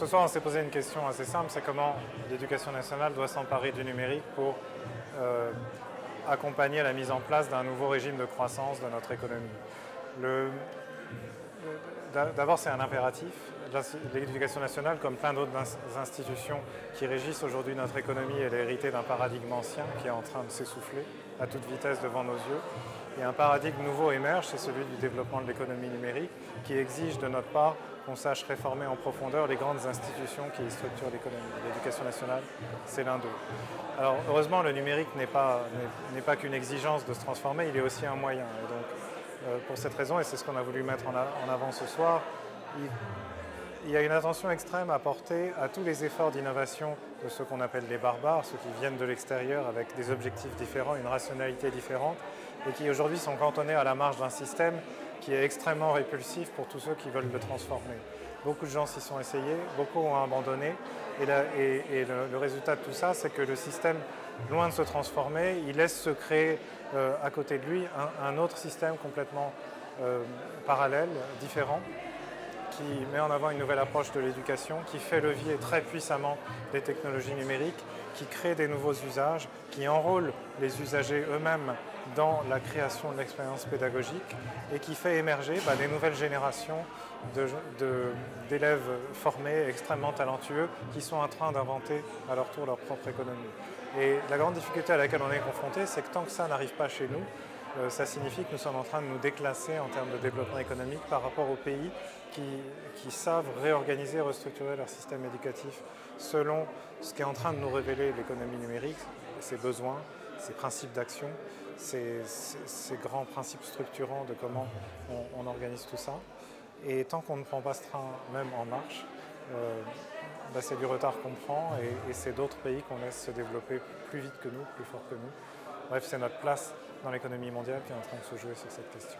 ce soir, on s'est posé une question assez simple, c'est comment l'éducation nationale doit s'emparer du numérique pour accompagner la mise en place d'un nouveau régime de croissance de notre économie. D'abord, c'est un impératif. L'éducation nationale, comme plein d'autres institutions qui régissent aujourd'hui notre économie, elle est héritée d'un paradigme ancien qui est en train de s'essouffler à toute vitesse devant nos yeux. Et un paradigme nouveau émerge, c'est celui du développement de l'économie numérique, qui exige de notre part qu'on sache réformer en profondeur les grandes institutions qui structurent l'économie. L'éducation nationale, c'est l'un d'eux. Alors heureusement, le numérique n'est pas qu'une exigence de se transformer, il est aussi un moyen. Et donc, pour cette raison, et c'est ce qu'on a voulu mettre en avant ce soir, il y a une attention extrême à porter à tous les efforts d'innovation de ceux qu'on appelle les barbares, ceux qui viennent de l'extérieur avec des objectifs différents, une rationalité différente, et qui aujourd'hui sont cantonnés à la marge d'un système qui est extrêmement répulsif pour tous ceux qui veulent le transformer. Beaucoup de gens s'y sont essayés, beaucoup ont abandonné, et le résultat de tout ça, c'est que le système, loin de se transformer, il laisse se créer à côté de lui un autre système complètement parallèle, différent, qui met en avant une nouvelle approche de l'éducation, qui fait levier très puissamment les technologies numériques, qui crée des nouveaux usages, qui enrôle les usagers eux-mêmes dans la création de l'expérience pédagogique et qui fait émerger des nouvelles générations d'élèves formés, extrêmement talentueux, qui sont en train d'inventer à leur tour leur propre économie. Et la grande difficulté à laquelle on est confronté, c'est que tant que ça n'arrive pas chez nous, ça signifie que nous sommes en train de nous déclasser en termes de développement économique par rapport aux pays qui savent réorganiser, restructurer leur système éducatif selon ce qui est en train de nous révéler l'économie numérique, ses besoins, ses principes d'action, ces grands principes structurants de comment on organise tout ça. Et tant qu'on ne prend pas ce train même en marche, c'est du retard qu'on prend et c'est d'autres pays qu'on laisse se développer plus vite que nous, plus fort que nous. Bref, c'est notre place dans l'économie mondiale qui est en train de se jouer sur cette question.